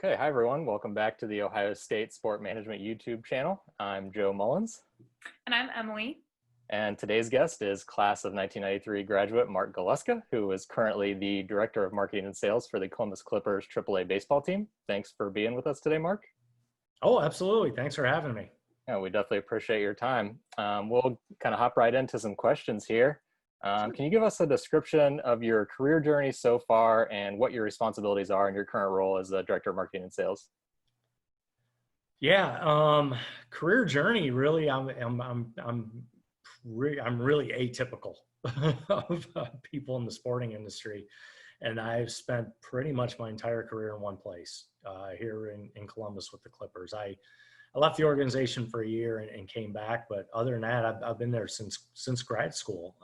Okay, hi everyone. Welcome back to the Ohio State Sport Management YouTube channel. I'm Joe Mullins. And I'm Emily. And today's guest is class of 1993 graduate Mark Galuska, who is currently the Director of Marketing and Sales for the Columbus Clippers AAA baseball team. Thanks for being with us today, Mark. Oh, absolutely. Thanks for having me. Yeah, we definitely appreciate your time. We'll kind of hop right into some questions here. Can you give us a description of your career journey so far and what your responsibilities are in your current role as the Director of Marketing and Sales? Yeah, career journey. Really, I'm really atypical of people in the sporting industry, and I've spent pretty much my entire career in one place here in Columbus with the Clippers. I left the organization for a year and came back, but other than that, I've been there since grad school.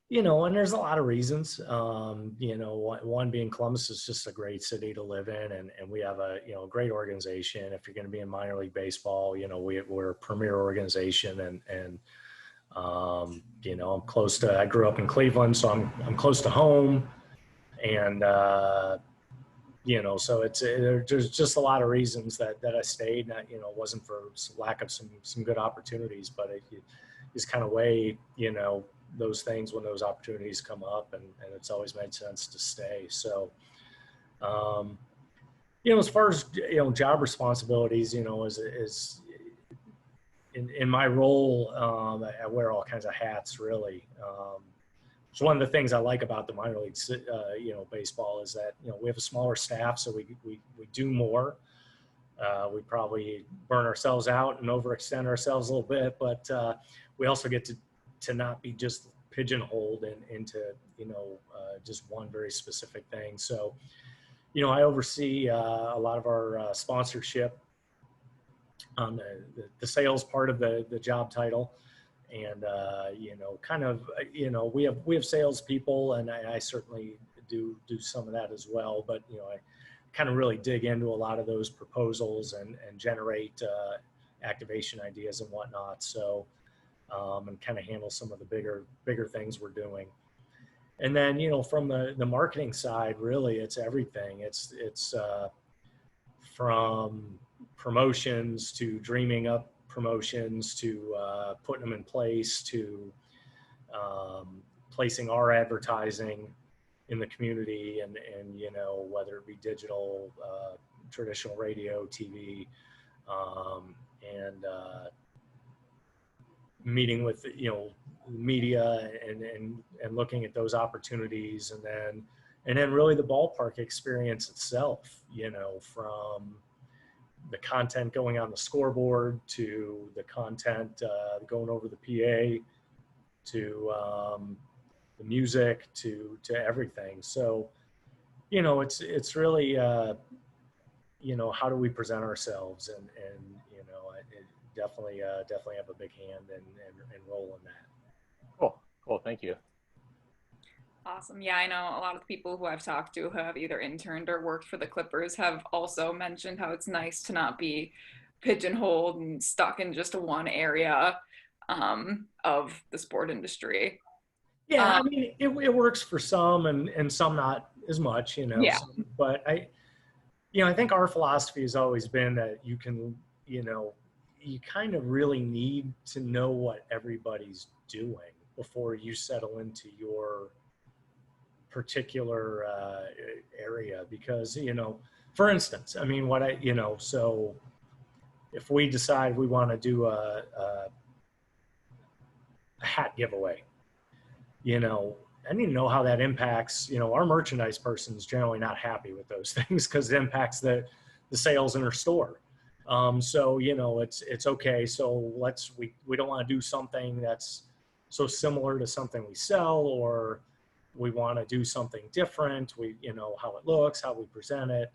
And there's a lot of reasons. One being Columbus is just a great city to live in, and we have a great organization. If you're going to be in minor league baseball, we're a premier organization, and I'm close to. I grew up in Cleveland, so I'm close to home, and so there's just a lot of reasons that I stayed. It wasn't for lack of some good opportunities, but it just kind of weigh those things when those opportunities come up, and it's always made sense to stay. So, as far as, job responsibilities, is in my role, I wear all kinds of hats really. So one of the things I like about the minor league, baseball is that, we have a smaller staff, so we do more. We probably burn ourselves out and overextend ourselves a little bit, but we also get to not be just pigeonholed into, just one very specific thing. So, I oversee a lot of our sponsorship on the sales part of the job title. And, we have salespeople, and I certainly do some of that as well. But, I kind of really dig into a lot of those proposals and generate activation ideas and whatnot. So, and kind of handle some of the bigger things we're doing. And then, from the marketing side, really, it's everything. It's from promotions to dreaming up promotions to putting them in place to placing our advertising in the community and whether it be digital, traditional radio, TV, and meeting with media and looking at those opportunities, and then really the ballpark experience itself, from the content going on the scoreboard to the content going over the PA to the music to everything. So it's really how do we present ourselves, and definitely have a big hand and role in that. Cool. Thank you. Awesome. Yeah, I know a lot of the people who I've talked to who have either interned or worked for the Clippers have also mentioned how it's nice to not be pigeonholed and stuck in just one area of the sport industry. Yeah, I mean, it works for some and some not as much, Yeah. But I think our philosophy has always been that you can, you kind of really need to know what everybody's doing before you settle into your particular area. Because, for instance, I mean, so if we decide we want to do a hat giveaway, I need to know how that impacts, our merchandise person is generally not happy with those things because it impacts the sales in her store. So, it's okay. So we don't want to do something that's so similar to something we sell, or we want to do something different. How it looks, how we present it,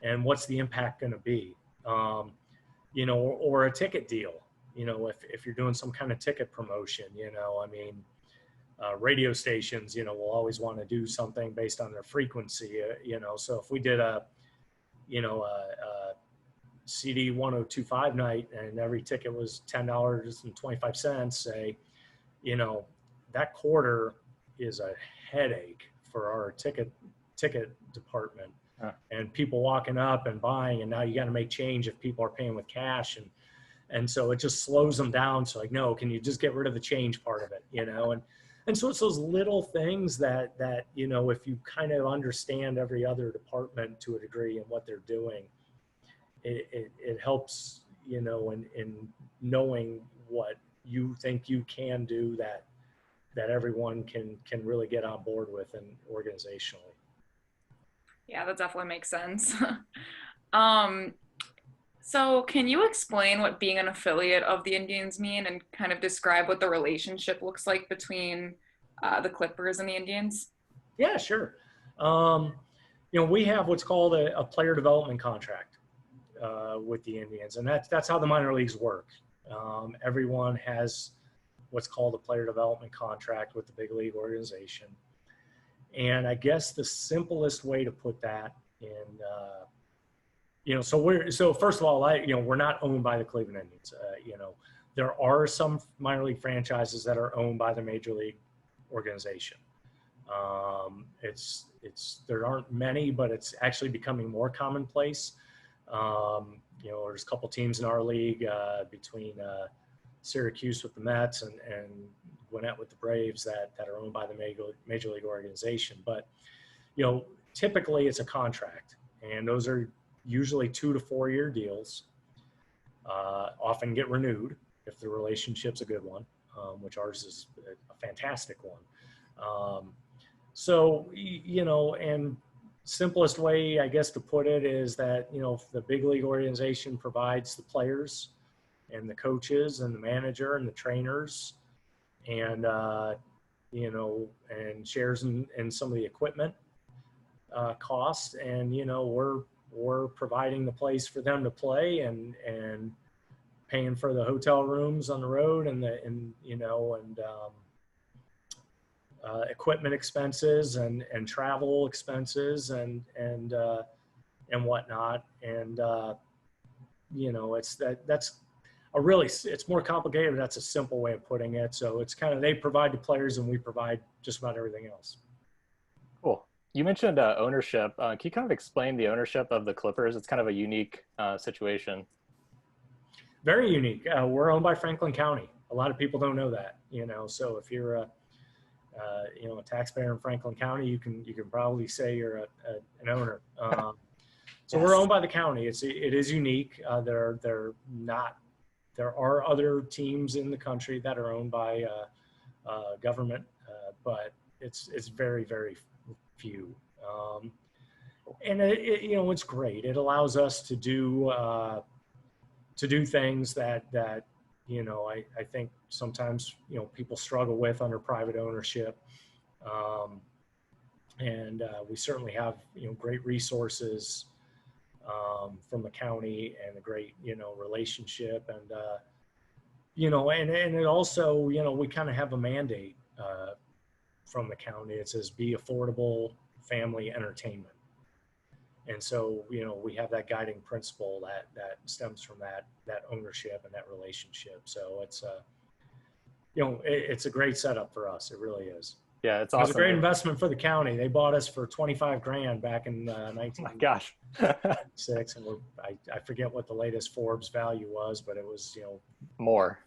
and what's the impact going to be, or a ticket deal, if you're doing some kind of ticket promotion, radio stations, will always want to do something based on their frequency, so if we did a CD 1025 night and every ticket was $10.25, say, that quarter is a headache for our ticket department. and people walking up and buying, and now you got to make change if people are paying with cash, and so it just slows them down. So like, no, can you just get rid of the change part of it, and so it's those little things that if you kind of understand every other department to a degree and what they're doing, it helps, in knowing what you think you can do that everyone can really get on board with and organizationally. Yeah, that definitely makes sense. So can you explain what being an affiliate of the Indians mean and kind of describe what the relationship looks like between the Clippers and the Indians? Yeah, sure. We have what's called a player development contract with the Indians, and that's how the minor leagues work. Everyone has what's called a player development contract with the big league organization. And I guess the simplest way to put that so first of all, we're not owned by the Cleveland Indians. There are some minor league franchises that are owned by the major league organization. There aren't many, but it's actually becoming more commonplace. There's a couple teams in our league between Syracuse with the Mets and Gwinnett with the Braves that are owned by the major league organization. But, typically it's a contract, and those are usually 2 to 4 year deals, often get renewed if the relationship's a good one, which ours is a fantastic one. And simplest way, I guess, to put it is that, if the big league organization provides the players and the coaches and the manager and the trainers and, and shares in some of the equipment costs, and, we're providing the place for them to play and paying for the hotel rooms on the road and equipment expenses and travel expenses and whatnot. And, it's more complicated, but that's a simple way of putting it. So it's kind of, they provide the players and we provide just about everything else. Cool. You mentioned ownership. Can you kind of explain the ownership of the Clippers? It's kind of a unique situation. Very unique. We're owned by Franklin County. A lot of people don't know that, so if you're a taxpayer in Franklin County, you can probably say you're an owner. So yes. We're owned by the county. It is unique. There are other teams in the country that are owned by government, but it's very, very few. And it's great. It allows us to do things that I think sometimes people struggle with under private ownership. And we certainly have great resources from the county and a great relationship, and and it also we kind of have a mandate from the county. It says be affordable family entertainment, and so we have that guiding principle that stems from that ownership and that relationship. So it's it's a great setup for us. It really is. Yeah, it's awesome. It was a great investment for the county. They bought us for $25,000 back in 1996, and I forget what the latest Forbes value was, but it was more,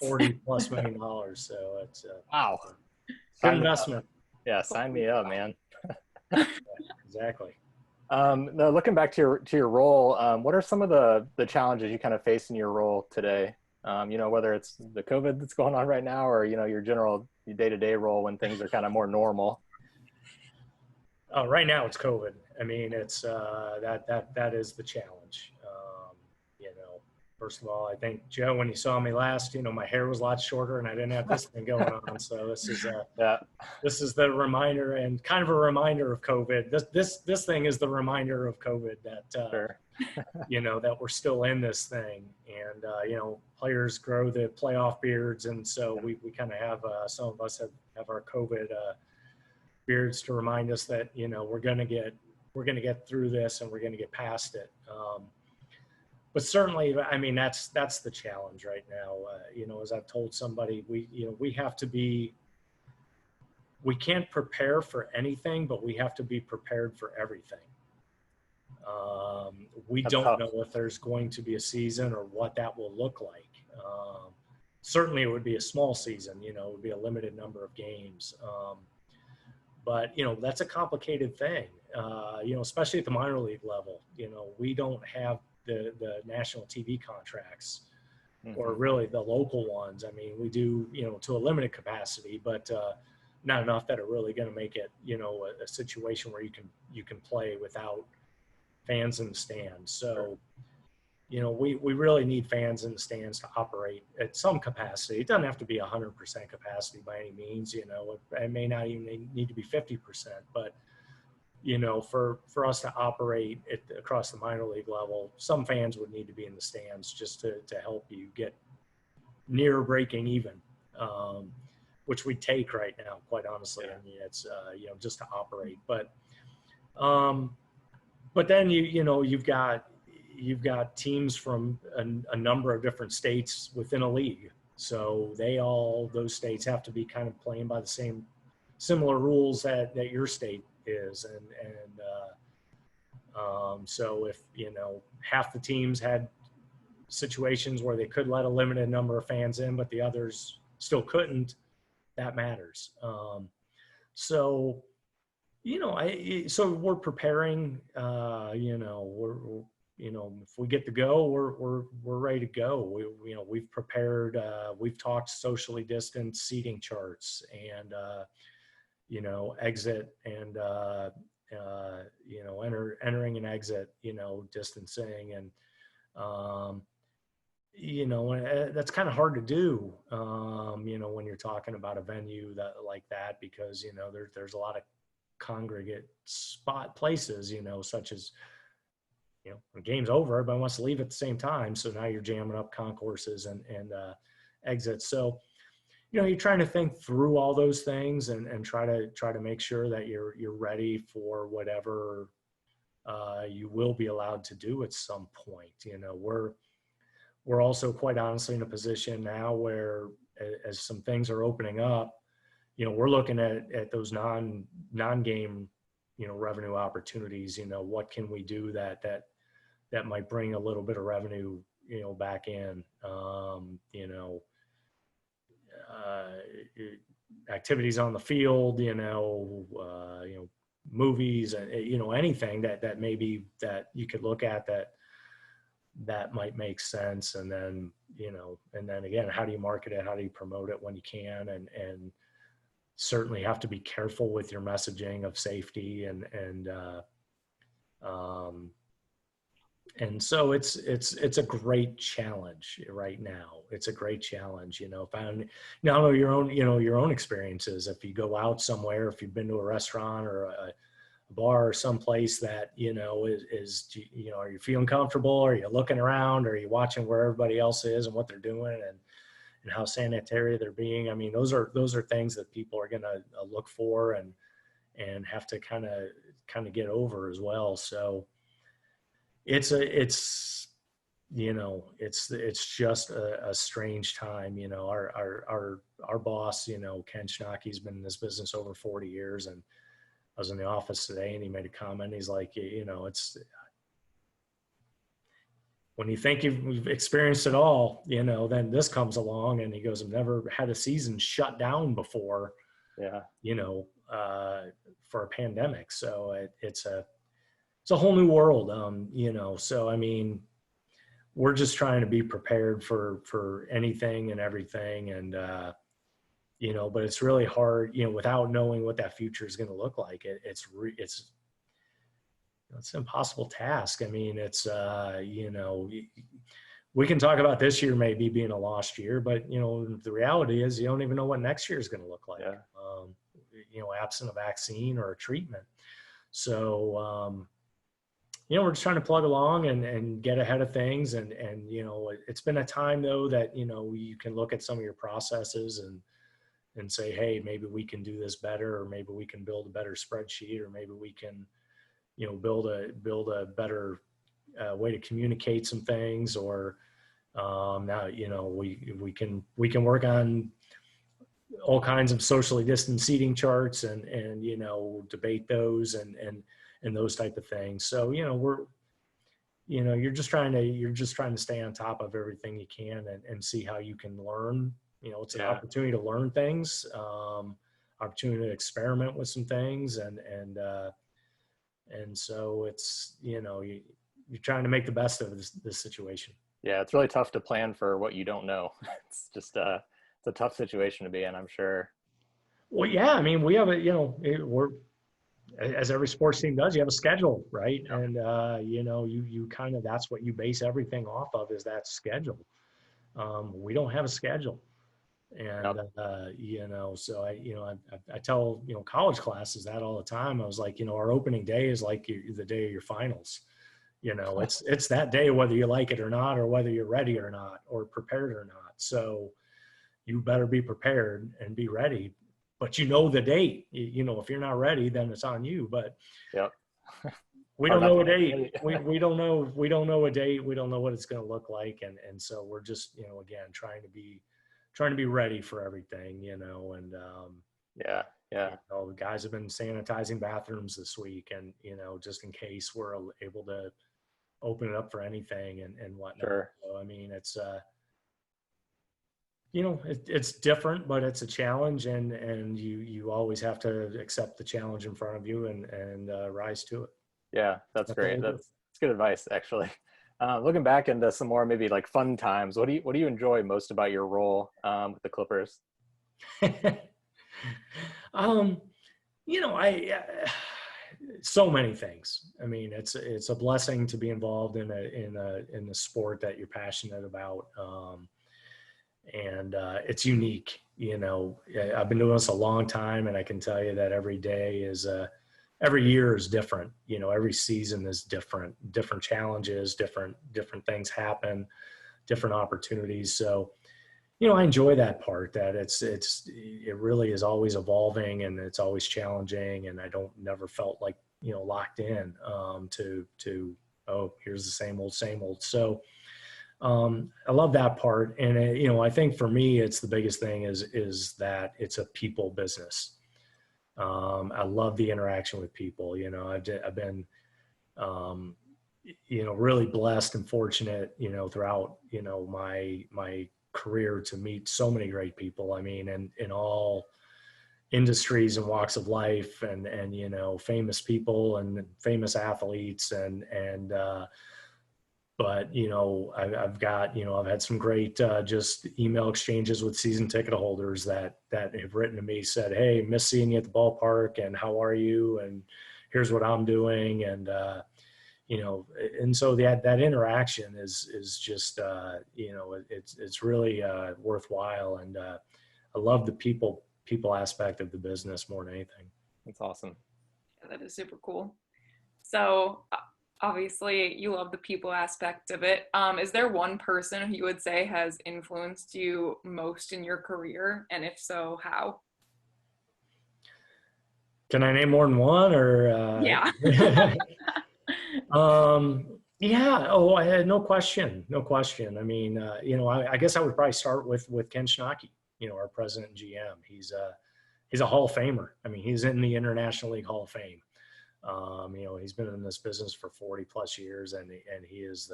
$40+ million. So it's wow, good investment. Yeah, sign me up, man. Yeah, exactly. Now looking back to your role, what are some of the challenges you kind of face in your role today? Whether it's the COVID that's going on right now, or your general day-to-day role when things are kind of more normal. Right now it's COVID. I mean, it's that is the challenge. First of all, I think, Joe, when you saw me last, my hair was a lot shorter and I didn't have this thing going on. So this is this is the reminder, and kind of a reminder of COVID. This thing is the reminder of COVID that sure. That we're still in this thing, and players grow the playoff beards, and so we kind of have some of us have our COVID beards to remind us that we're gonna get through this and we're gonna get past it. But certainly, I mean, that's the challenge right now. As I've told somebody, we have to be. We can't prepare for anything, but we have to be prepared for everything. We That's don't tough. know if there's going to be a season or what that will look like. Certainly it would be a small season, it would be a limited number of games. But, that's a complicated thing, especially at the minor league level. We don't have the national TV contracts or really the local ones. I mean, we do, to a limited capacity, but not enough that are really going to make it, a situation where you can play without fans in the stands. So, we really need fans in the stands to operate at some capacity. It doesn't have to be 100% capacity by any means. It may not even need to be 50%, but for us to operate across the minor league level, some fans would need to be in the stands just to help you get near breaking even, which we take right now, quite honestly. Yeah. I mean, it's just to operate, but then you've got teams from a number of different states within a league. So those states have to be kind of playing by the similar rules that your state is. So if, half the teams had situations where they could let a limited number of fans in, but the others still couldn't, that matters. So we're preparing, if we get to go, we're ready to go. We've prepared, we've talked socially distanced seating charts and, exit and, entering and exit, distancing and, that's kind of hard to do, when you're talking about a venue like that, because, there's a lot of congregate spot places, such as, the game's over, everybody wants to leave at the same time. So now you're jamming up concourses and exits. So, you're trying to think through all those things and try to make sure that you're ready for whatever you will be allowed to do at some point. We're also quite honestly in a position now where, as some things are opening up, we're looking at those non-game, revenue opportunities. What can we do that might bring a little bit of revenue, back in, activities on the field, movies, anything that maybe that you could look at that might make sense. And then, and then again, how do you market it? How do you promote it when you can? And certainly have to be careful with your messaging of safety and so it's a great challenge right now. It's a great challenge, now know your own experiences. If you go out somewhere, if you've been to a restaurant or a bar or someplace that, is, are you feeling comfortable? Are you looking around? Are you watching where everybody else is and what they're doing and how sanitary they're being? I mean, those are things that people are going to look for and have to kind of get over as well. So it's just a strange time. Our boss, Ken Schnacky's been in this business over 40 years. And I was in the office today and he made a comment. He's like, it's when you think you've experienced it all, then this comes along. And he goes, I've never had a season shut down before, for a pandemic. So it's a whole new world, so, I mean, we're just trying to be prepared for anything and everything. And, but it's really hard, without knowing what that future is going to look like. It's an impossible task. I mean, it's, we can talk about this year maybe being a lost year, but, the reality is you don't even know what next year is going to look like, absent a vaccine or a treatment. So, we're just trying to plug along and get ahead of things. And, it's been a time though that, you can look at some of your processes and say, hey, maybe we can do this better, or maybe we can build a better spreadsheet, or maybe we can, build a better way to communicate some things, or now, we can work on all kinds of socially distant seating charts and debate those and and those type of things. So, you're just trying to stay on top of everything you can and see how you can learn. It's an opportunity to learn things, opportunity to experiment with some things. And so it's, you're trying to make the best of this situation. Yeah. It's really tough to plan for what you don't know. It's just, it's a tough situation to be in, I'm sure. Well, yeah, I mean, we have we're, as every sports team does, you have a schedule, right? Yeah. And, you kind of, that's what you base everything off of, is that schedule. We don't have a schedule. And, so I tell, college classes that all the time. I was like, our opening day is like the day of your finals. It's that day, whether you like it or not, or whether you're ready or not, or prepared or not. So you better be prepared and be ready. But the date, if you're not ready, then it's on you. But we don't know a date. We don't know a date. We don't know what it's going to look like. And so we're just, again, trying to be ready for everything, and the guys have been sanitizing bathrooms this week, and, just in case we're able to open it up for anything and whatnot. Sure. So, I mean, it's, it's different, but it's a challenge, and you always have to accept the challenge in front of you and rise to it. Yeah, that's great. That's good advice, actually. Looking back into some more maybe like fun times, what do you enjoy most about your role with the Clippers? So many things. I mean, it's a blessing to be involved in the sport that you're passionate about. And it's unique. I've been doing this a long time, and I can tell you that every year is different. Every season is different challenges, different things happen, different opportunities. So, I enjoy that part, that it really is always evolving, and it's always challenging. And I never felt like, locked in to, oh, here's the same old. So, I love that part. And, I think for me, it's the biggest thing is that it's a people business. I love the interaction with people. I've been, really blessed and fortunate, throughout, my career to meet so many great people. I mean, and in all industries and walks of life, and famous people and famous athletes but I've had some great just email exchanges with season ticket holders that have written to me, said, "Hey, miss seeing you at the ballpark, and how are you? And here's what I'm doing." And and so that interaction is just it's really worthwhile. And I love the people aspect of the business more than anything. That's awesome. Yeah, that is super cool. So obviously you love the people aspect of it. Is there one person who you would say has influenced you most in your career? And if so, how? Can I name more than one, or? Yeah. Yeah. Oh, I had no question. I mean, I guess I would probably start with Ken Schnocky, our president and GM. He's a Hall of Famer. I mean, he's in the International League Hall of Fame. He's been in this business for 40 plus years, and he is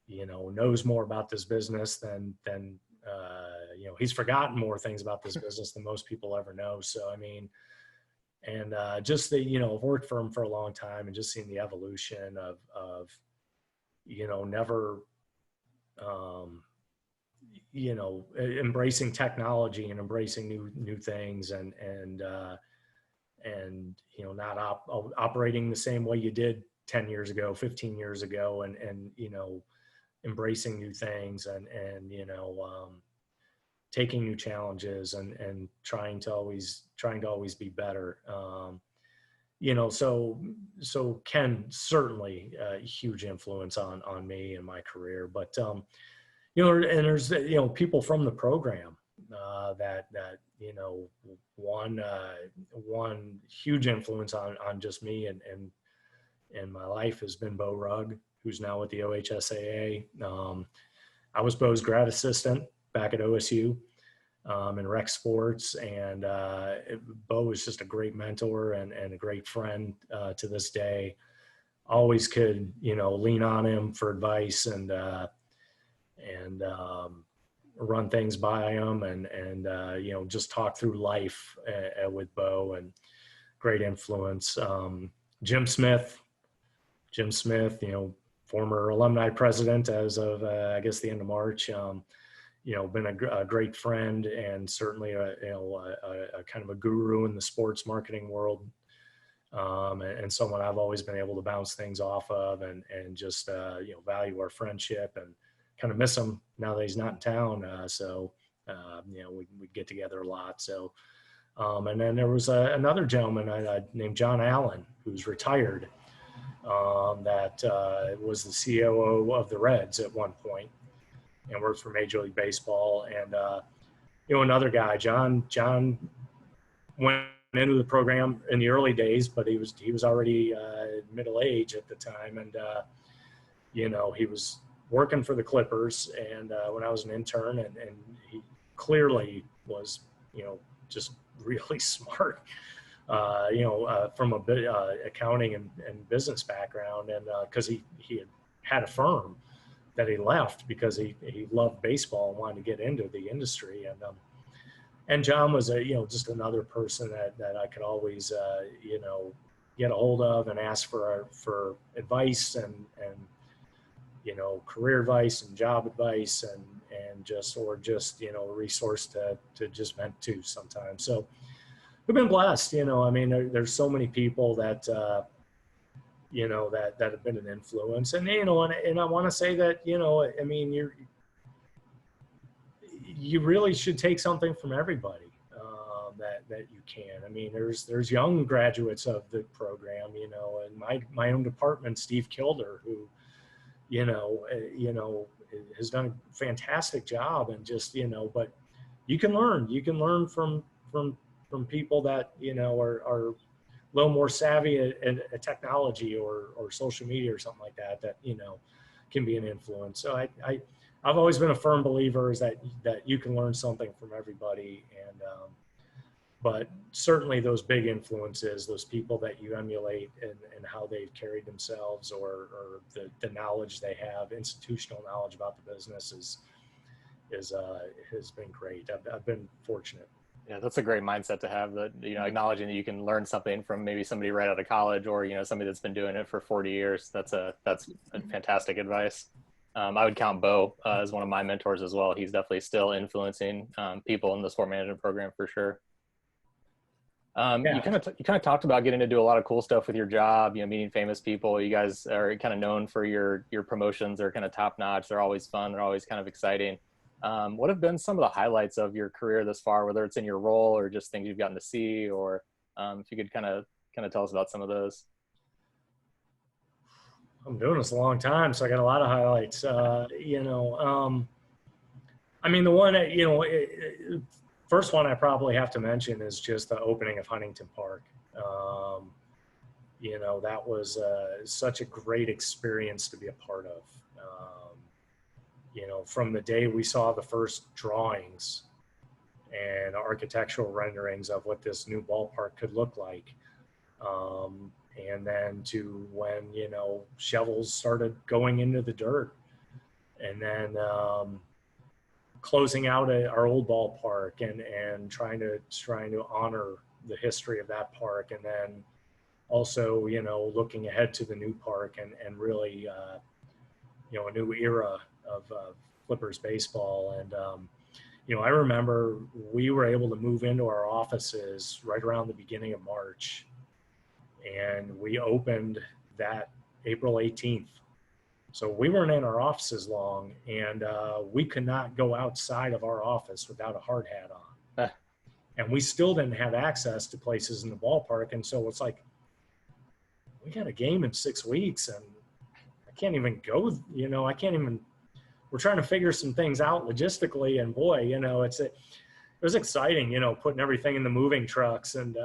knows more about this business than he's forgotten more things about this business than most people ever know. So, I mean, and just I've worked for him for a long time, and just seeing the evolution of never, embracing technology and embracing new things, and not operating the same way you did 10 years ago, 15 years ago, and embracing new things, and taking new challenges, and trying to always be better. So Ken certainly a huge influence on me and my career. But and there's people from the program that one huge influence on just me and my life has been Bo Rugg, who's now with the OHSAA. I was Bo's grad assistant back at OSU, in rec sports. And Bo was just a great mentor and a great friend to this day. Always could, lean on him for advice and run things by him and just talk through life with Bo, and great influence. Jim Smith, former alumni president as of, I guess, the end of March. Been a great friend and certainly a kind of a guru in the sports marketing world, and someone I've always been able to bounce things off of, and just value our friendship, and kind of miss him now that he's not in town. We get together a lot. So, and then there was another gentleman named John Allen, who's retired, that was the COO of the Reds at one point and worked for Major League Baseball. And, another guy, John went into the program in the early days, but he was already middle age at the time. And, he was working for the Clippers, and when I was an intern, and he clearly was, just really smart, from a accounting and business background. And because he had a firm that he left because he loved baseball and wanted to get into the industry. And John was just another person that I could always, get a hold of and ask for advice and career advice and job advice and just a resource to just vent to sometimes. So we've been blessed, there's so many people that, that have been an influence. And, and I want to say that, you really should take something from everybody that you can. There's young graduates of the program, and my own department, Steve Kilder, who, has done a fantastic job, and just, but you can learn from people that, are a little more savvy at technology or social media or something like that, can be an influence. So I've always been a firm believer is that you can learn something from everybody. And, but certainly those big influences, those people that you emulate and how they've carried themselves, or the knowledge they have, institutional knowledge about the business has been great. I've been fortunate. Yeah, that's a great mindset to have, that, acknowledging that you can learn something from maybe somebody right out of college, or, somebody that's been doing it for 40 years. That's fantastic advice. I would count Bo as one of my mentors as well. He's definitely still influencing people in the sport management program for sure. You kind of talked about getting to do a lot of cool stuff with your job, meeting famous people. You guys are kind of known for your promotions. They're kind of top notch. They're always fun. They're always kind of exciting. What have been some of the highlights of your career thus far, whether it's in your role or just things you've gotten to see, or if you could kind of tell us about some of those? I'm doing this a long time, so I got a lot of highlights. The one, first one I probably have to mention is just the opening of Huntington Park. That was such a great experience to be a part of. From the day we saw the first drawings and architectural renderings of what this new ballpark could look like, and then to when, shovels started going into the dirt, and then closing out our old ballpark and trying to honor the history of that park, and then also, looking ahead to the new park and really, a new era of Clippers baseball. And, I remember we were able to move into our offices right around the beginning of March, and we opened that April 18th. So we weren't in our offices long, and we could not go outside of our office without a hard hat on. And we still didn't have access to places in the ballpark. And so it's like, we got a game in 6 weeks, and I can't even go, we're trying to figure some things out logistically. And boy, it was exciting, putting everything in the moving trucks and,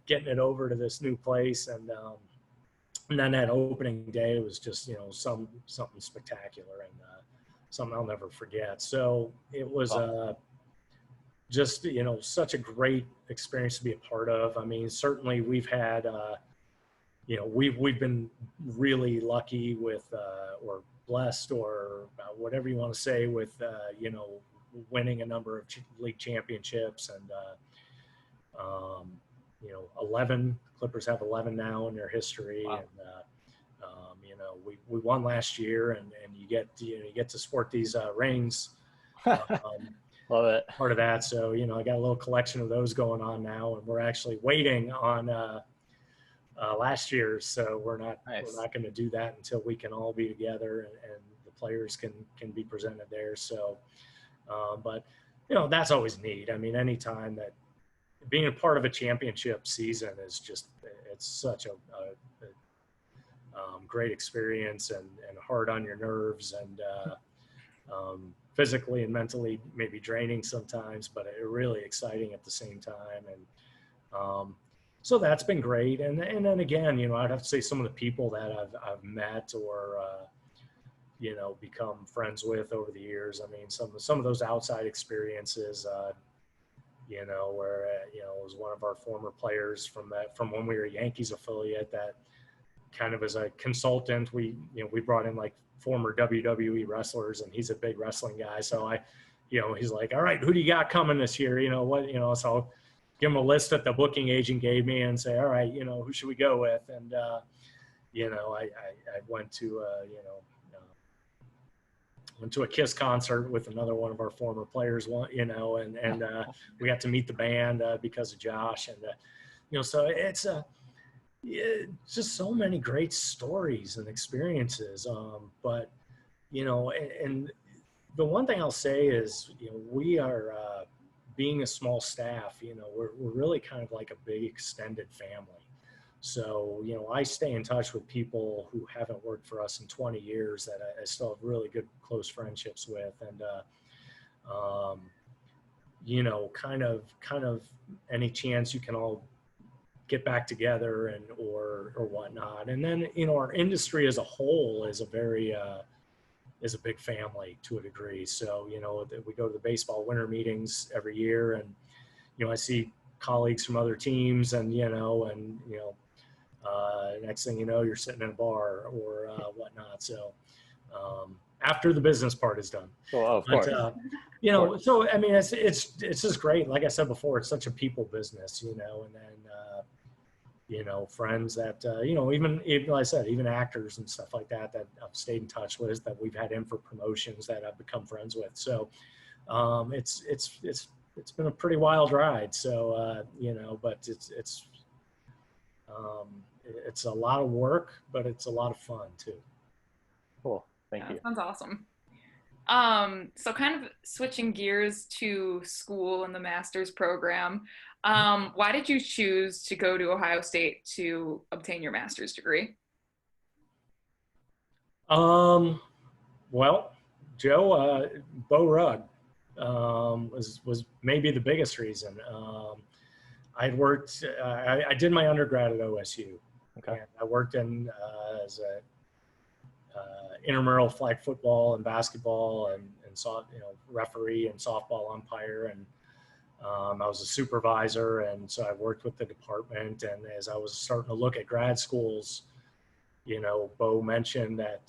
getting it over to this new place. And then that opening day was just, something spectacular. And something I'll never forget. So it was just, you know, such a great experience to be a part of. I mean, certainly we've had, you know, we've been really lucky with, or blessed, or whatever you want to say, with, you know, winning a number of league championships, and, you know, 11 Clippers have 11 now in their history. Wow. And, you know, we won last year, and you get to sport these rings. Love it. Part of that. So, you know, I got a little collection of those going on now, and we're actually waiting on last year's. So we're not going to do that until we can all be together, and the players can be presented there. So, but, you know, that's always neat. I mean, anytime that being a part of a championship season is just, it's such a great experience, and hard on your nerves, and physically and mentally maybe draining sometimes, but really exciting at the same time. And so that's been great. And then again, you know, I'd have to say some of the people that I've met, or you know, become friends with over the years. I mean, some of those outside experiences, you know, where you know, it was one of our former players from when we were a Yankees affiliate, that kind of as a consultant, we brought in like former WWE wrestlers, and he's a big wrestling guy. So you know, he's like, all right, who do you got coming this year? You know, what, you know, so I'll give him a list that the booking agent gave me and say, all right, you know, who should we go with? And, you know, I went to, you know, went to a Kiss concert with another one of our former players, you know, and we got to meet the band because of Josh. And, you know, so it's just so many great stories and experiences. But, you know, and the one thing I'll say is, you know, we are, being a small staff, you know, we're really kind of like a big extended family. So, you know, I stay in touch with people who haven't worked for us in 20 years that I still have really good, close friendships with. And, you know, kind of any chance you can all get back together and or whatnot. And then, you know, our industry as a whole is a very is a big family to a degree. So, you know, we go to the baseball winter meetings every year, and, you know, I see colleagues from other teams, and, you know, next thing you know, you're sitting in a bar or whatnot. So after the business part is done. Well, of course. You know, so, I mean, it's just great. Like I said before, it's such a people business, you know, and then, you know, friends that, you know, even like I said, even actors and stuff like that I've stayed in touch with, that we've had in for promotions, that I've become friends with. So it's been a pretty wild ride. So, you know, but it's a lot of work, but it's a lot of fun too. Cool. Thank you. That sounds awesome. So kind of switching gears to school and the master's program. Why did you choose to go to Ohio State to obtain your master's degree? Well, Joe, Bo Rugg was maybe the biggest reason. I'd worked, I did my undergrad at OSU. Okay. And I worked in as a intramural flag football and basketball, and saw, you know, referee and softball umpire, and I was a supervisor, and so I worked with the department. And as I was starting to look at grad schools, you know, Bo mentioned that,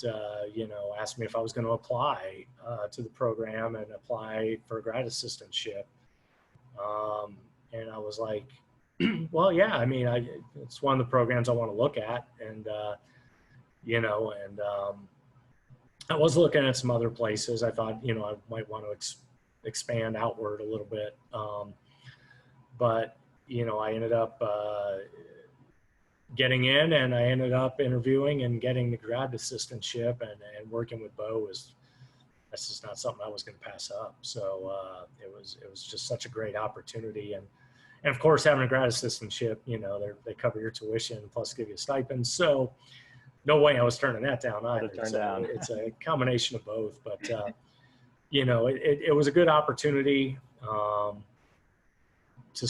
you know, asked me if I was going to apply to the program and apply for a grad assistantship. And I was like, well, yeah, I mean, it's one of the programs I want to look at. And, you know, and I was looking at some other places. I thought, you know, I might want to expand outward a little bit. But, you know, I ended up getting in, and I ended up interviewing and getting the grad assistantship, and working with Bo that's just not something I was going to pass up. So it was just such a great opportunity. And of course, having a grad assistantship, you know, they cover your tuition plus give you a stipend. So no way I was turning that down either. It's a combination of both. But, you know, it was a good opportunity to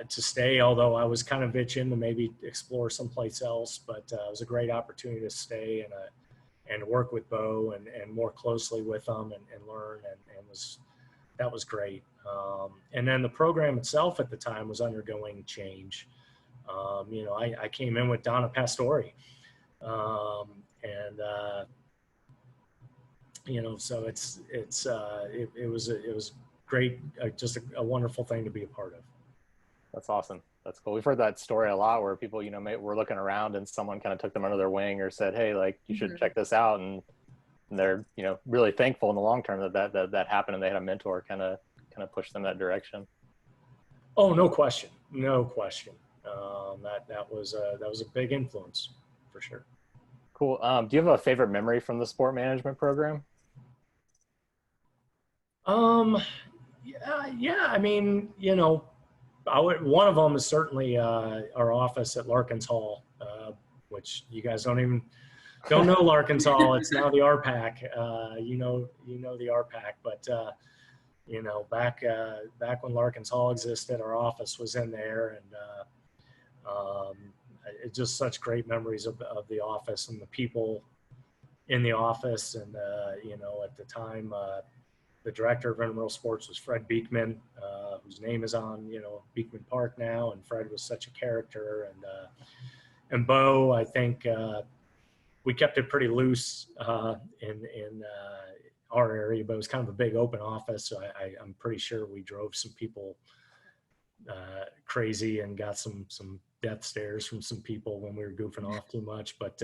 stay, although I was kind of itching to maybe explore someplace else. But it was a great opportunity to stay and work with Bo and more closely with them and learn and that was great. And then the program itself at the time was undergoing change. I came in with Donna Pastori, so it was great, just a wonderful thing to be a part of. That's awesome. That's cool. We've heard that story a lot where people, were looking around and someone kind of took them under their wing or said, hey, like you should check this out. And they're, really thankful in the long term that happened and they had a mentor kind of push them that direction. Oh, no question. No question. That was a big influence for sure. Cool. Do you have a favorite memory from the sport management program? Yeah. I mean, one of them is certainly our office at Larkins Hall, which you guys don't know Larkins Hall. It's now the RPAC. You know the RPAC, but back when Larkins Hall existed, our office was in there, and it's just such great memories of the office and the people in the office. And at the time, the director of intramural sports was Fred Beekman, whose name is on Beekman Park now, and Fred was such a character. And Bo, I think we kept it pretty loose in our area, but it was kind of a big open office, so I'm pretty sure we drove some people crazy and got some death stares from some people when we were goofing off too much. But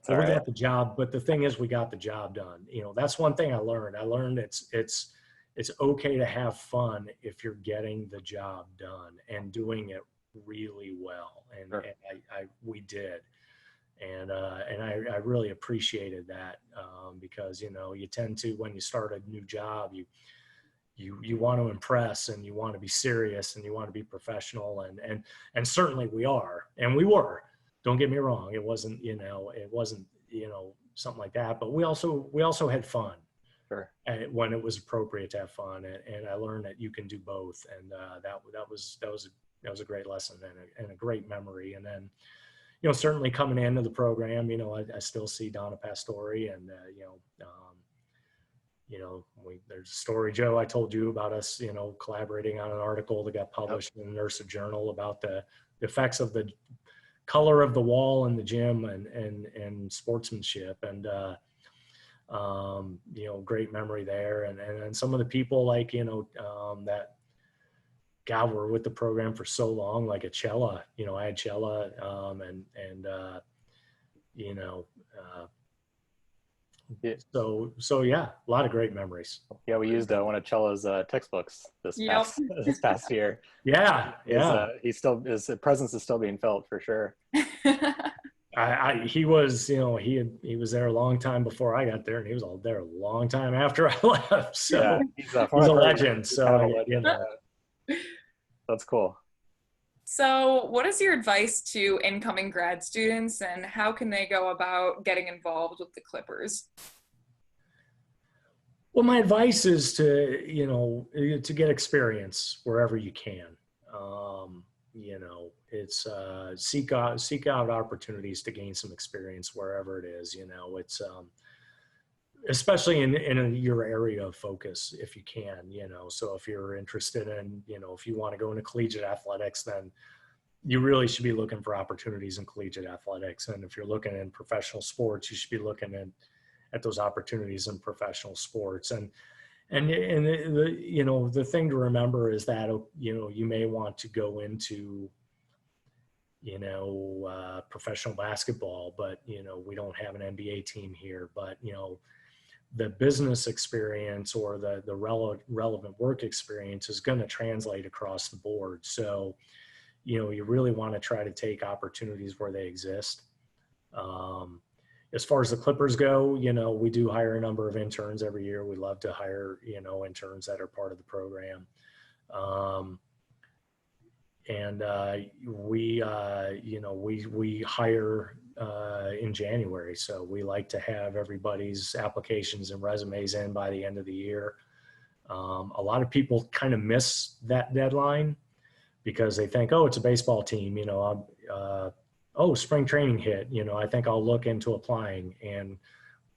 we got the job. But the thing is, we got the job done. That's one thing I learned. It's okay to have fun if you're getting the job done and doing it really well. And, sure. and we did. And I really appreciated that because, you tend to, when you start a new job, you want to impress and you want to be serious and you want to be professional. And certainly we are, and we were. Don't get me wrong. It wasn't something like that, but we also had fun. Sure. When it was appropriate to have fun. And I learned that you can do both. And that was a great lesson and a great memory. And then, certainly coming into the program, I still see Donna Pastori and, there's a story, Joe, I told you about us, collaborating on an article that got published in the Nurse Journal about the effects of the color of the wall in the gym and sportsmanship. And, great memory there. And some of the people like, that God were with the program for so long, like a Cella, I had Cella, so yeah, a lot of great memories. Yeah, we used one of Cella's textbooks this past year. Yeah. His presence is still being felt for sure. He was there a long time before I got there, and he was all there a long time after I left. So yeah, he's a legend. That's cool. So what is your advice to incoming grad students, and how can they go about getting involved with the Clippers? Well, my advice is to get experience wherever you can. It's seek out opportunities to gain some experience wherever it is. It's especially in your area of focus, if you can. So if you're interested in, if you want to go into collegiate athletics, then you really should be looking for opportunities in collegiate athletics. And if you're looking in professional sports, you should be looking at those opportunities in professional sports. And the thing to remember is that, you may want to go into, professional basketball, but, we don't have an NBA team here, but, the business experience or the relevant work experience is going to translate across the board. So, you really want to try to take opportunities where they exist. As far as the Clippers go, we do hire a number of interns every year. We love to hire, interns that are part of the program. We hire in January. So we like to have everybody's applications and resumes in by the end of the year. A lot of people kind of miss that deadline because they think, oh, it's a baseball team, spring training hit, I think I'll look into applying. And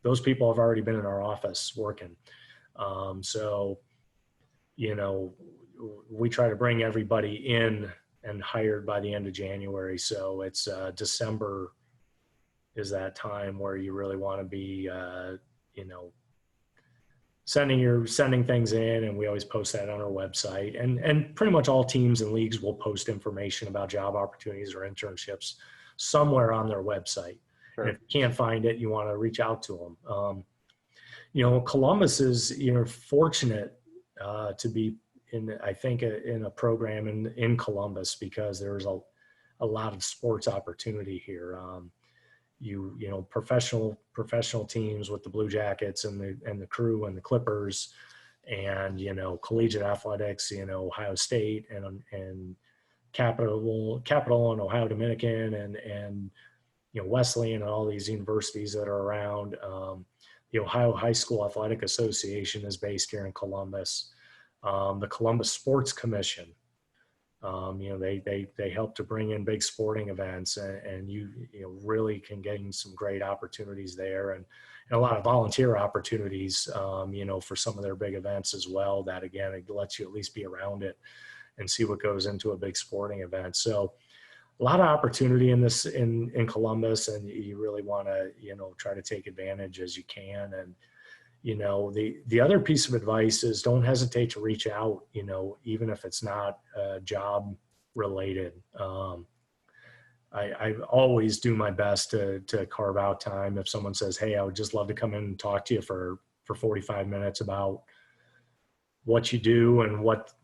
those people have already been in our office working. So, you know, we try to bring everybody in and hired by the end of January. So it's December is that time where you really want to be, you know, sending things in, and we always post that on our website. And pretty much all teams and leagues will post information about job opportunities or internships somewhere on their website. Sure. And if you can't find it, you want to reach out to them. You know, Columbus is, you know, fortunate to be in, I think, in a program in Columbus, because there's a lot of sports opportunity here. You know, professional teams with the Blue Jackets and the Crew and the Clippers, and, you know, collegiate athletics, you know, Ohio State and Capital and Ohio Dominican and you know, Wesleyan and all these universities that are around. The Ohio High School Athletic Association is based here in Columbus. The Columbus Sports Commission, you know, they help to bring in big sporting events, and you know, really can gain some great opportunities there, and a lot of volunteer opportunities, you know, for some of their big events as well. That, again, it lets you at least be around it and see what goes into a big sporting event. So a lot of opportunity in Columbus, and you really want to, you know, try to take advantage as you can. And, you know, the other piece of advice is don't hesitate to reach out, you know, even if it's not job related. I always do my best to carve out time. If someone says, hey, I would just love to come in and talk to you for 45 minutes about what you do and what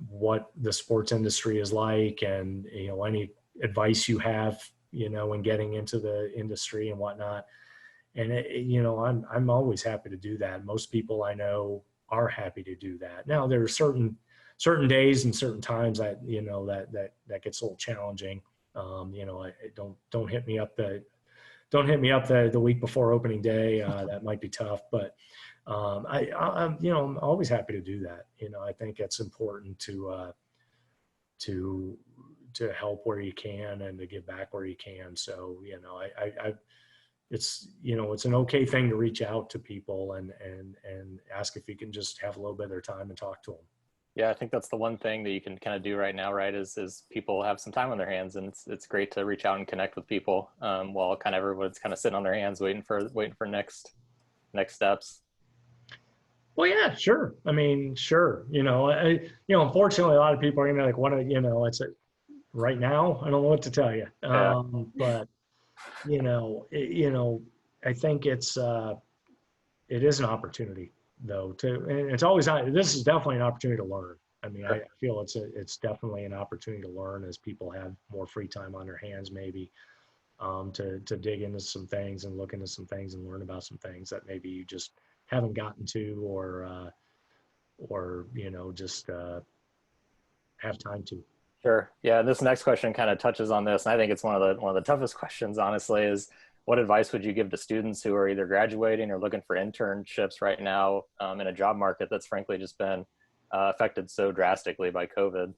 the sports industry is like, and, you know, any advice you have, you know, in getting into the industry and whatnot. And you know, I'm always happy to do that. Most people I know are happy to do that. Now, there are certain days and certain times that, you know, that gets a little challenging. You know, don't hit me up the week before opening day. That might be tough, but I'm you know, I'm always happy to do that. You know, I think it's important to help where you can and to give back where you can. So, you know, it's, you know, it's an okay thing to reach out to people and ask if you can just have a little bit of their time and talk to them. Yeah, I think that's the one thing that you can kind of do right now, right? Is people have some time on their hands, and it's great to reach out and connect with people while kind of everyone's kind of sitting on their hands waiting for next steps. Well, yeah, sure. I mean, sure. You know, you know, unfortunately, a lot of people are gonna like want to, you know, it's right now, I don't know what to tell you. Yeah. But you know, I think it is an opportunity though and it's always, this is definitely an opportunity to learn. I mean, Sure. I feel it's definitely an opportunity to learn as people have more free time on their hands, maybe, to dig into some things and look into some things and learn about some things that maybe you just haven't gotten to, or you know, just have time to. Sure. Yeah. This next question kind of touches on this, and I think it's one of the toughest questions, honestly, is what advice would you give to students who are either graduating or looking for internships right now in a job market that's frankly just been affected so drastically by COVID?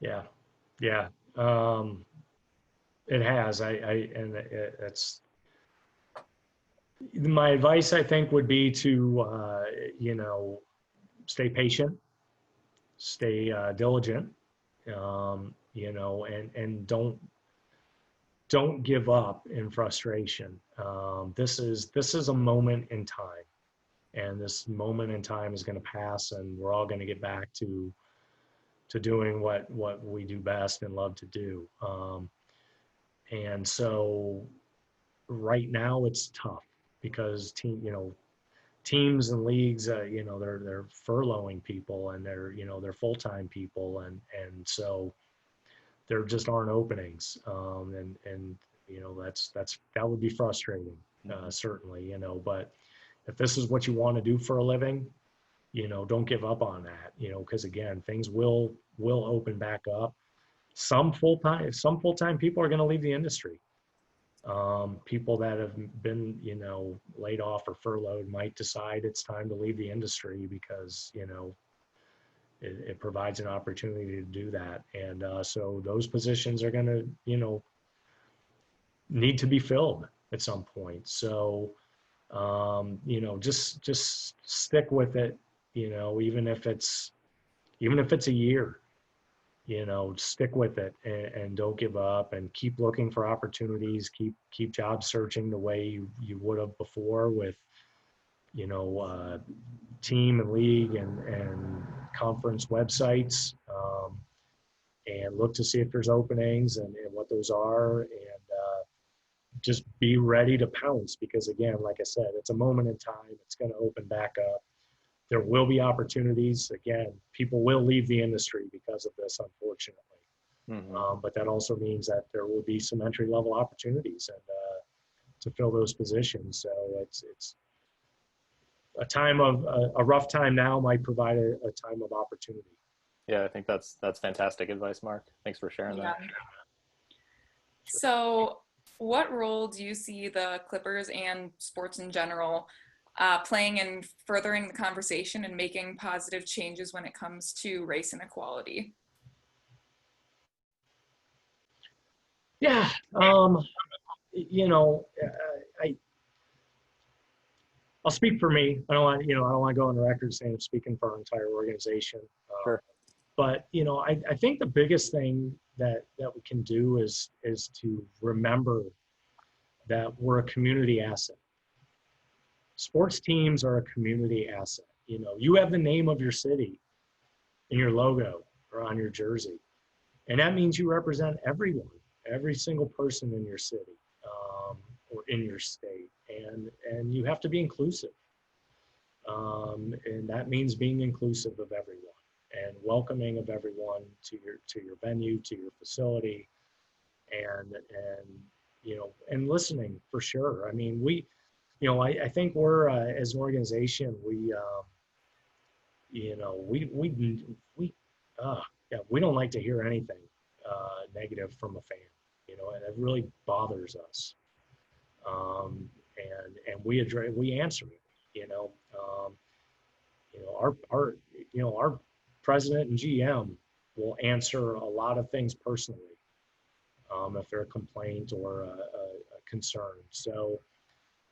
Yeah. Yeah. It has. It's my advice, I think, would be to, you know, stay patient, stay diligent, you know, and don't give up in frustration. This is a moment in time, and this moment in time is going to pass, and we're all going to get back to doing what we do best and love to do. And so right now it's tough because teams and leagues, you know, they're furloughing people, and they're full-time people, and so there just aren't openings, and you know, that would be frustrating, certainly, you know. But if this is what you want to do for a living, you know, don't give up on that, you know, because again, things will open back up. Some full-time people are going to leave the industry. People that have been, you know, laid off or furloughed might decide it's time to leave the industry because, you know, it provides an opportunity to do that. And so those positions are going to, you know, need to be filled at some point. So, You know, just stick with it, you know, even if it's a year, you know, stick with it and don't give up and keep looking for opportunities, keep job searching the way you would have before with, you know, team and league and conference websites, and look to see if there's openings and what those are, and just be ready to pounce, because again, like I said, it's a moment in time. It's going to open back up. There will be opportunities. Again, people will leave the industry because of this, unfortunately. But that also means that there will be some entry level opportunities and to fill those positions. So it's a time of a rough time now might provide a time of opportunity. Yeah, I think that's fantastic advice, Mark. Thanks for sharing that. So what role do you see the Clippers and sports in general playing in furthering the conversation and making positive changes when it comes to race inequality? Yeah, you know, I'll speak for me. I don't want to go on the record saying I'm speaking for our entire organization. Sure. But you know, I think the biggest thing that we can do is to remember that we're a community asset. Sports teams are a community asset. You know, you have the name of your city in your logo or on your jersey, and that means you represent everyone, every single person in your city or in your state, and you have to be inclusive, and that means being inclusive of everyone and welcoming of everyone to your venue, to your facility, and you know, and listening for sure. I mean, I think we're as an organization, we don't like to hear anything negative from a fan, you know, and it really bothers us. And we answer it, you know. Our president and GM will answer a lot of things personally if they're a complaint or a concern. So,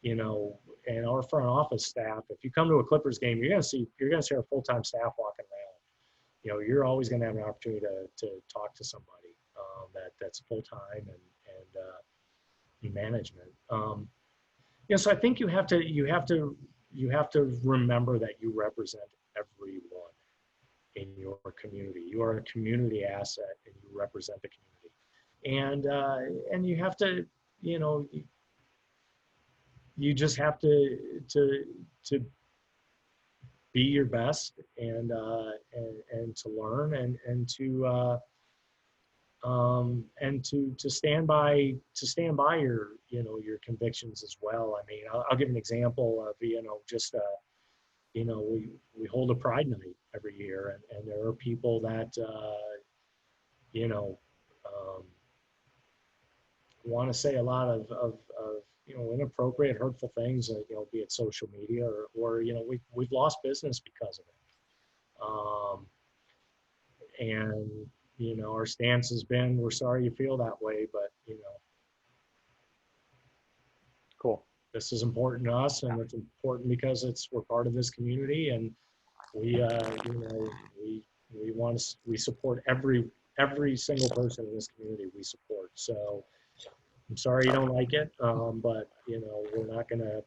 you know, and our front office staff, if you come to a Clippers game, you're gonna see our full-time staff walking around. You know, you're always gonna have an opportunity to talk to somebody that's full-time and in management. So I think you have to remember that you represent everyone in your community. You are a community asset, and you represent the community. And you have to, you know, you just have to be your best and to learn and to stand by your, you know, your convictions as well. I mean, I'll give an example of, you know, just you know, we hold a Pride Night every year, and there are people that you know, want to say a lot of you know, inappropriate, hurtful things, you know, be it social media or you know, we've lost business because of it. And you know, our stance has been, we're sorry you feel that way, but you know, cool. This is important to us, and it's important because we're part of this community, and we you know, we support every single person in this community we support. So I'm sorry you don't like it, but you know, we're not gonna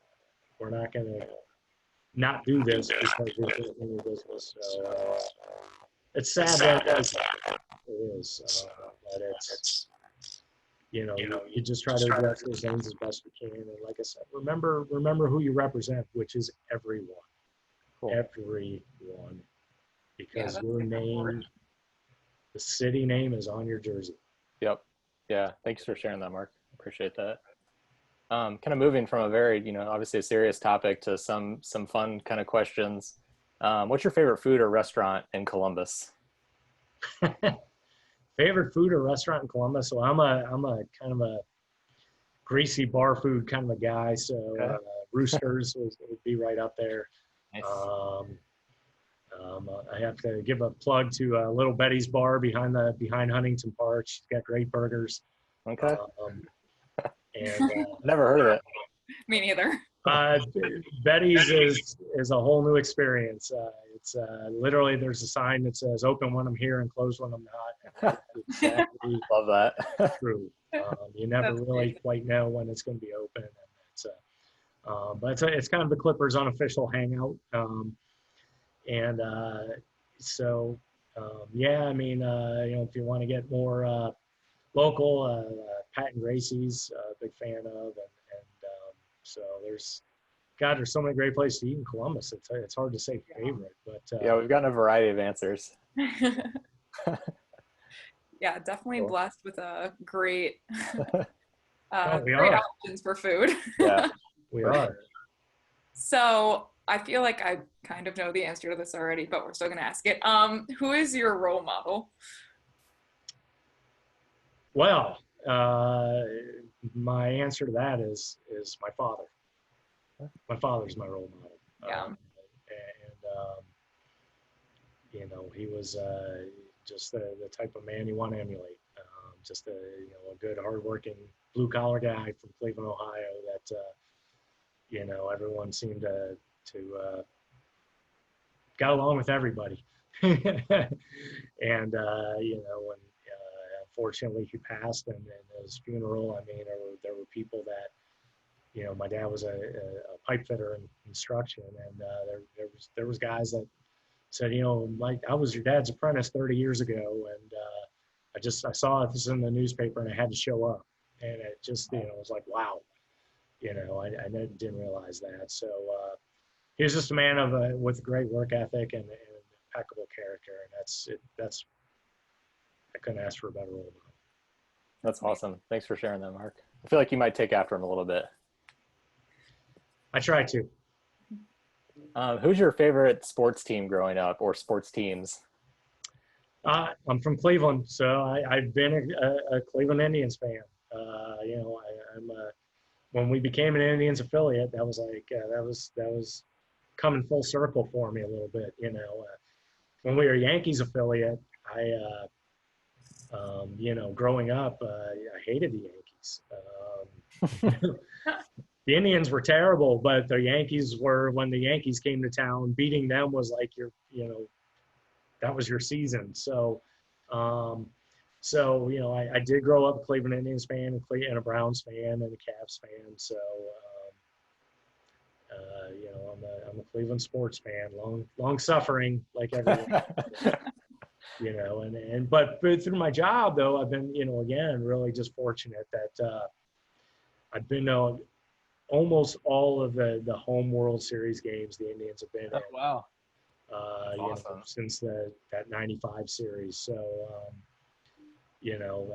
not do this because we're in your business. So it's sad that it is, but it's, you know, you just try to address those things as best you can. And like I said, remember who you represent, which is everyone. Cool. Everyone, because your name, the city name, is on your jersey. Yep. Yeah. Thanks for sharing that, Mark. Appreciate that. Kind of moving from a very, you know, obviously a serious topic to some fun kind of questions. What's your favorite food or restaurant in Columbus? Favorite food or restaurant in Columbus? So I'm a kind of a greasy bar food kind of a guy. So Roosters would be right up there. Nice. I have to give a plug to Little Betty's Bar behind Huntington Park. She's got great burgers. Okay. And never heard of it. Me neither. Betty's is a whole new experience. It's literally there's a sign that says "Open when I'm here" and "Close when I'm not." It's exactly Love that. true. You never That's really crazy. quite know when it's going to be open, and it's but it's kind of the Clippers' unofficial hangout. And so yeah, I mean, if you want to get more local, Pat and Gracie's a big fan of, and so there's so many great places to eat in Columbus. It's hard to say favorite, but Yeah, we've gotten a variety of answers. Yeah, definitely Cool. blessed with a great, we great are. options for food. Yeah. We For are. sure. So I feel like I kind of know the answer to this already, but we're still gonna ask it. Who is your role model? Well, my answer to that is my father. My father's my role model. Yeah. And he was just the type of man you want to emulate. Just a good, hardworking, blue collar guy from Cleveland, Ohio. That everyone seemed to got along with everybody. And when unfortunately he passed, and his funeral, I mean, there were people that. My dad was a pipe fitter in construction, and there was guys that said, Mike, I was your dad's apprentice 30 years ago, and I saw this in the newspaper, and I had to show up, and it just was like, wow, I didn't realize that. So he was just a man with great work ethic and impeccable character, and that's I couldn't ask for a better role model. That's awesome. Thanks for sharing that, Mark. I feel like you might take after him a little bit. I try to. Who's your favorite sports team growing up, or sports teams? I'm from Cleveland, so I've been a Cleveland Indians fan. I'm when we became an Indians affiliate, that was like that was coming full circle for me a little bit. When we were a Yankees affiliate, growing up, I hated the Yankees. The Indians were terrible, but the Yankees were, when the Yankees came to town, beating them was like that was your season. So, I did grow up a Cleveland Indians fan and a Browns fan and a Cavs fan. So, I'm a Cleveland sports fan, long suffering like everyone. But through my job though, I've been, again, really just fortunate that I've been almost all of the home World Series games the Indians have been in. Oh, wow. Awesome. Since that '95 series. So,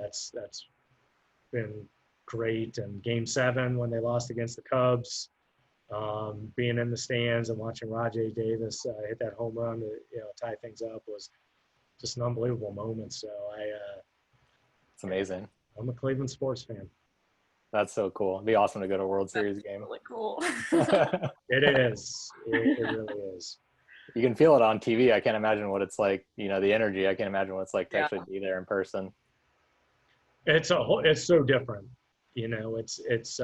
that's been great. And Game 7 when they lost against the Cubs, being in the stands and watching Rajay Davis hit that home run to tie things up was just an unbelievable moment. So It's amazing. I'm a Cleveland sports fan. That's so cool. It'd be awesome to go to a World Series game. Really cool. It is. It really is. You can feel it on TV. I can't imagine what it's like, the energy. I can't imagine what it's like to actually be there in person. It's so different. It's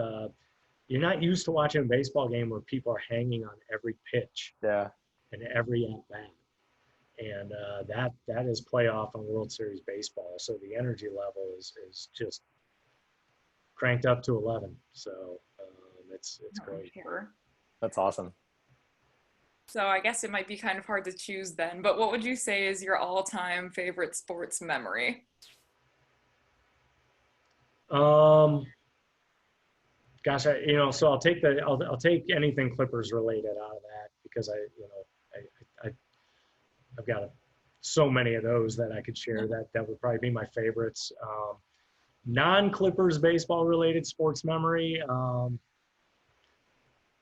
you're not used to watching a baseball game where people are hanging on every pitch. Yeah. And every at bat. And that is playoff and World Series baseball. So the energy level is just cranked up to 11. So it's great. Sure. That's awesome. So I guess it might be kind of hard to choose then, but what would you say is your all-time favorite sports memory? Gosh, so I'll take I'll take anything Clippers related out of that, because I've got so many of those that I could share that would probably be my favorites. Non-Clippers baseball related sports memory.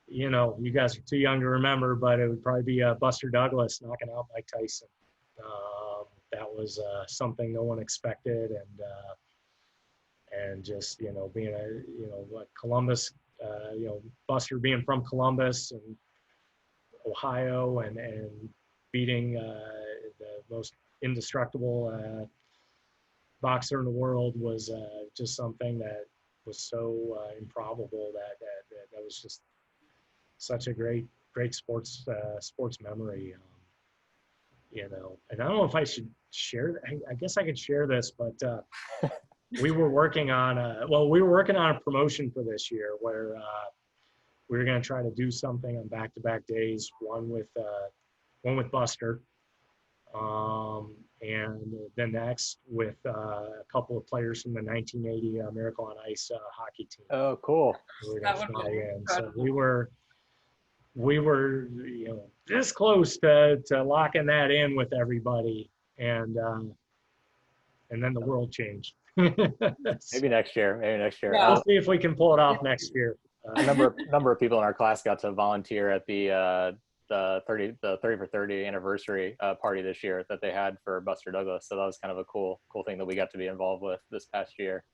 You guys are too young to remember, but it would probably be Buster Douglas knocking out Mike Tyson. That was something no one expected, and just being Columbus, Buster being from Columbus and Ohio, and beating the most indestructible boxer in the world was just something that was so improbable that was just such a great sports memory. You know, and I don't know if I should share. I guess I could share this, but we were working on a promotion for this year where we were going to try to do something on back-to-back days. One with Buster, and the next with a couple of players from the 1980 Miracle on Ice hockey team. Oh, cool. We were going to fly in. So we were, you know, this close to locking that in with everybody, and then the world changed. Maybe next year. Yeah. We'll see if we can pull it off next year. A number of people in our class got to volunteer at the 30 for 30 anniversary party this year that they had for Buster Douglas. So that was kind of a cool thing that we got to be involved with this past year.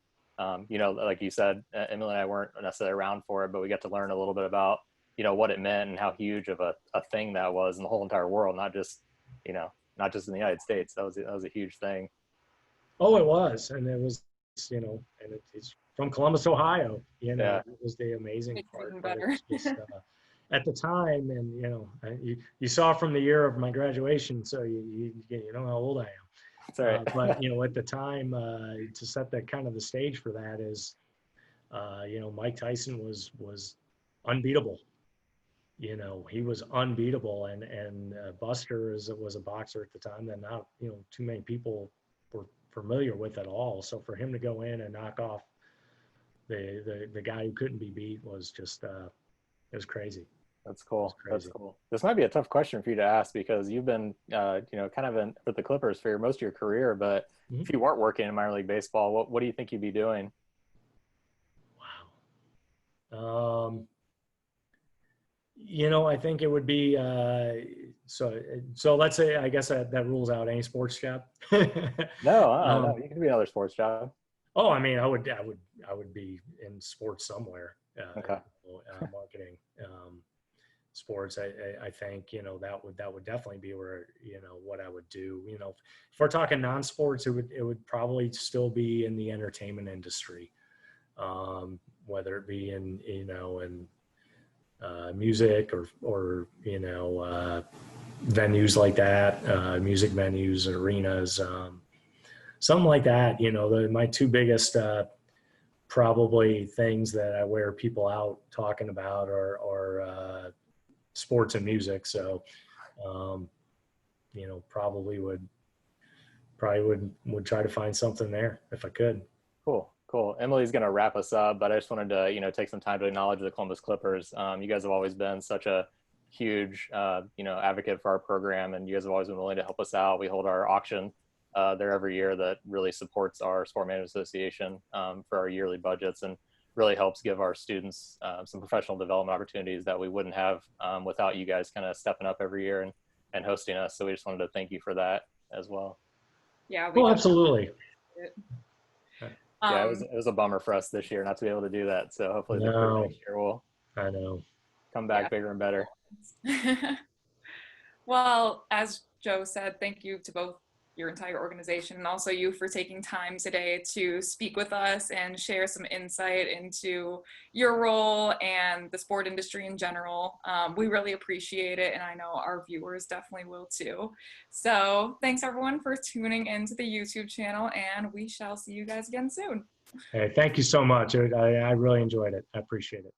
You know, like you said, Emily and I weren't necessarily around for it, but we got to learn a little bit about, you know, what it meant and how huge of a thing that was in the whole entire world, not just in the United States. That was a huge thing. Oh, it was, and it was, you know, and it's from Columbus, Ohio. You know, Yeah. It was the amazing It's part. even But better. it's just, at the time, and you know, you saw from the year of my graduation, so you know how old I am. That's all right. But you know, at the time, to set that kind of the stage for that is, you know, Mike Tyson was unbeatable. You know, he was unbeatable, and Buster was a boxer at the time that not, you know, too many people were familiar with at all. So for him to go in and knock off the guy who couldn't be beat was just it was crazy. That's cool. Crazy. That's cool. This might be a tough question for you to ask because you've been, you know, kind of with the Clippers for most of your career. But if you weren't working in minor league baseball, what do you think you'd be doing? Wow. You know, I think it would be so let's say, I guess that rules out any sports job. No, you can be another sports job. Oh, I mean, I would be in sports somewhere. Okay. Marketing, sports. I think, you know, that would definitely be where, you know, what I would do. You know, if we're talking non-sports, it would probably still be in the entertainment industry, whether it be in, you know, in music or you know, venues like that, music venues, arenas, something like that. You know, my two biggest probably things that I wear people out talking about are sports and music. So, you know, probably would try to find something there if I could. Cool. Emily's going to wrap us up, but I just wanted to, you know, take some time to acknowledge the Columbus Clippers. You guys have always been such a huge, you know, advocate for our program, and you guys have always been willing to help us out. We hold our auction there every year that really supports our Sport Management Association for our yearly budgets and really helps give our students some professional development opportunities that we wouldn't have without you guys kind of stepping up every year and hosting us. So we just wanted to thank you for that as well. Yeah. Well, absolutely. Yeah, it was a bummer for us this year not to be able to do that. So hopefully next year we'll come back bigger and better. Well, as Joe said, thank you to both your entire organization and also you for taking time today to speak with us and share some insight into your role and the sport industry in general. We really appreciate it, and I know our viewers definitely will too. So thanks everyone for tuning into the YouTube channel, and we shall see you guys again soon. Hey, thank you so much. I really enjoyed it. I appreciate it.